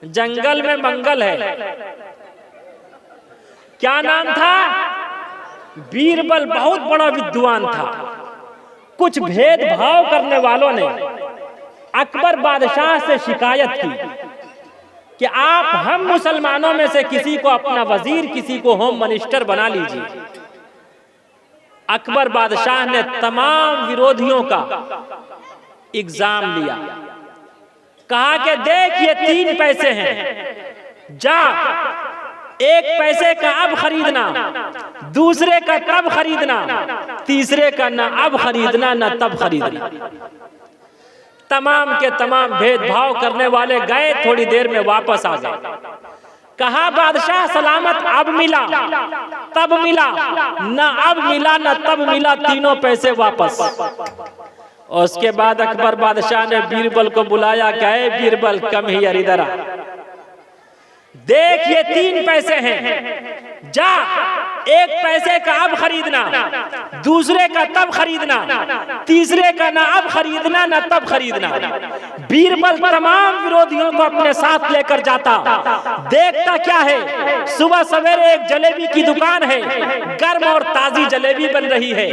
जंगल में मंगल है। क्या नाम था? बीरबल बहुत बड़ा विद्वान था। कुछ भेदभाव करने वालों ने अकबर बादशाह से शिकायत की कि आप हम मुसलमानों में से किसी को अपना वजीर, किसी को होम मिनिस्टर बना लीजिए। अकबर बादशाह ने तमाम विरोधियों का एग्जाम लिया, कहा कि देख ये 3 पैसे हैं, जा 1 पैसे का अब खरीदना, दूसरे का तब खरीदना, तीसरे का ना अब खरीदना ना तब खरीदना। तमाम के तमाम भेदभाव करने वाले गए, थोड़ी देर में वापस आ गए। कहा बादशाह सलामत, अब मिला तब मिला, ना अब मिला ना तब मिला, तीनों पैसे वापस। और उसके बाद अकबर बादशाह ने बीरबल को बुलाया, कहे बीरबल कम हियर, इधर आ, देख ये 3 पैसे हैं, जा 1 पैसे का अब खरीदना, दूसरे का तब खरीदना, तीसरे का ना अब खरीदना ना तब खरीदना। बीरबल तमाम विरोधियों को अपने साथ लेकर जाता। देखता क्या है, सुबह सवेरे एक जलेबी की दुकान है, गर्म और ताजी जलेबी बन रही है।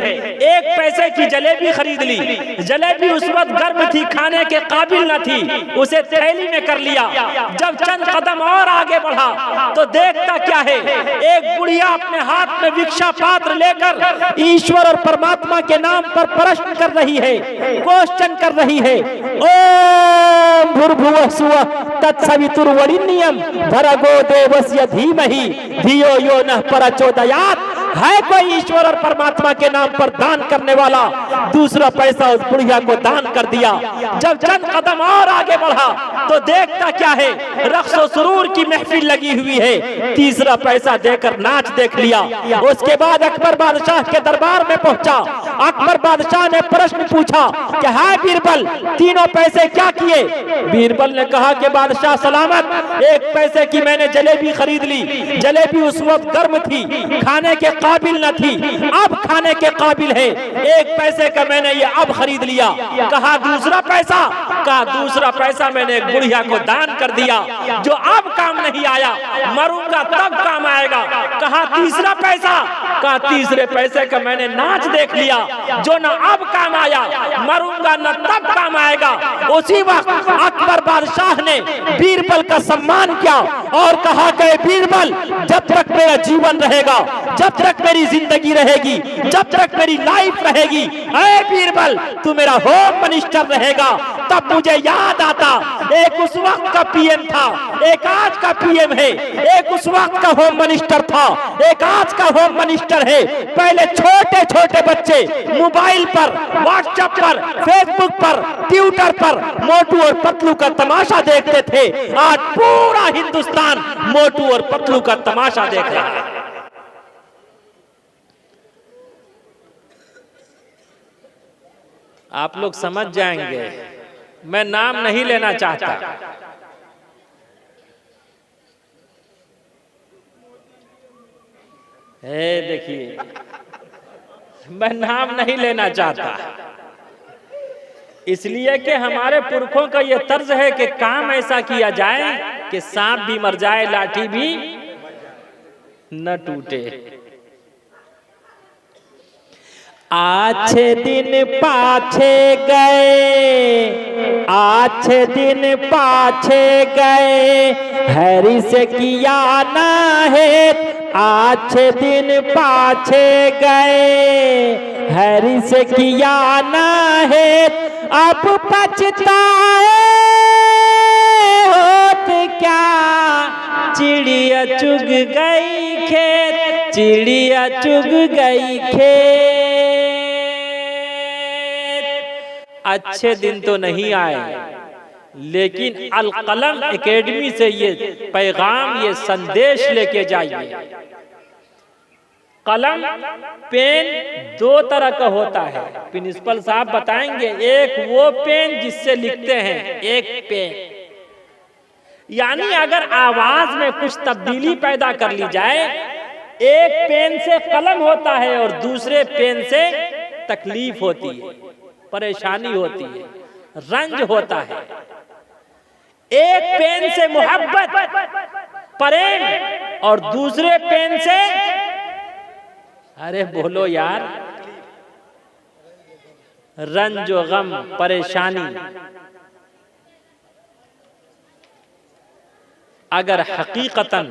1 पैसे की जलेबी खरीद ली। जलेबी उस वक्त गर्म थी, खाने के काबिल न थी, उसे थैली में कर लिया। जब चंद कदम और आगे बढ़ा तो देखता क्या है, एक बुढ़िया अपने हाथ में भिक्षा पात्र लेकर ईश्वर और परमात्मा के नाम पर प्रश्न कर रही है, क्वेश्चन कर रही है। ओम भूर्भुवः स्वः तत्सवितुर्वरेण्यं भर्गो देवस्य धीमहि धियो यो नः प्रचोदयात्। है कोई ईश्वर और परमात्मा के नाम पर दान करने वाला? दूसरा पैसा उस बुढ़िया को दान कर दिया। जब चंद कदम और आगे बढ़ा तो देखता क्या है, रक्स और सुरूर की महफिल लगी हुई है। तीसरा पैसा देकर नाच देख लिया। उसके बाद अकबर बादशाह के दरबार में पहुंचा। अकबर बादशाह ने प्रश्न पूछा कि हाय बीरबल, तीनों पैसे क्या किए? बीरबल ने कहा कि बादशाह सलामत, 1 पैसे की मैंने जलेबी खरीद ली। जलेबी उस वक्त गर्म थी, खाने के काबिल न थी, अब खाने के काबिल है। 1 पैसे का मैंने ये अब खरीद लिया। कहा दूसरा पैसा? कहा दूसरा पैसा मैंने एक बुढ़िया को दान कर दिया, जो अब काम नहीं आया, मरूंगा तब काम आएगा। कहा तीसरा पैसा? कहा तीसरे पैसे का मैंने नाच देख लिया, जो न अब काम आया, मरूंगा न तब काम आएगा। उसी वक्त अकबर बादशाह ने बीरबल का सम्मान किया और कहा कि बीरबल, जब तक मेरा जीवन रहेगा, जब तक मेरी जिंदगी रहेगी, जब तक मेरी लाइफ रहेगी, ऐ बीरबल तू मेरा होम मिनिस्टर रहेगा। तब मुझे याद आता, एक उस वक्त का पीएम था, एक आज का पीएम है। एक उस वक्त का होम मिनिस्टर था, एक आज का होम मिनिस्टर है। पहले छोटे छोटे बच्चे मोबाइल पर, व्हाट्सएप पर, फेसबुक पर, ट्विटर पर मोटू और पतलू का तमाशा देखते थे। आज पूरा हिंदुस्तान मोटू और पतलू का तमाशा देख रहा है। आप लोग समझ जाएंगे, मैं नाम नहीं लेना चाहता। देखिए, मैं नाम नहीं लेना चाहता, इसलिए कि हमारे पुरखों का यह तर्ज है कि काम ऐसा किया जाए कि सांप भी मर जाए, लाठी भी न टूटे। अच्छे दिन पाछे गए, अच्छे दिन पाछे गए, हरि से किया ना है। अच्छे दिन पाछे गए, हरि से किया ना है। अब पछताए होत क्या, चिड़िया चुग गई खेत, चिड़िया चुग गई खेत। अच्छे दिन तो नहीं आए, लेकिन अल कलम एकेडमी से ये पैगाम, ये संदेश लेके जाइए। कलम पेन 2 तरह का होता है, प्रिंसिपल साहब बताएंगे। एक वो पेन जिससे लिखते हैं, एक पेन, यानी अगर आवाज में कुछ तब्दीली पैदा कर ली जाए, एक पेन से कलम होता है और दूसरे पेन से तकलीफ होती है, परेशानी होती है, रंज होता है। एक पेन से मोहब्बत, प्रेम, और दूसरे पेन से, अरे बोलो यार, रंज व गम, परेशानी। अगर हकीकतन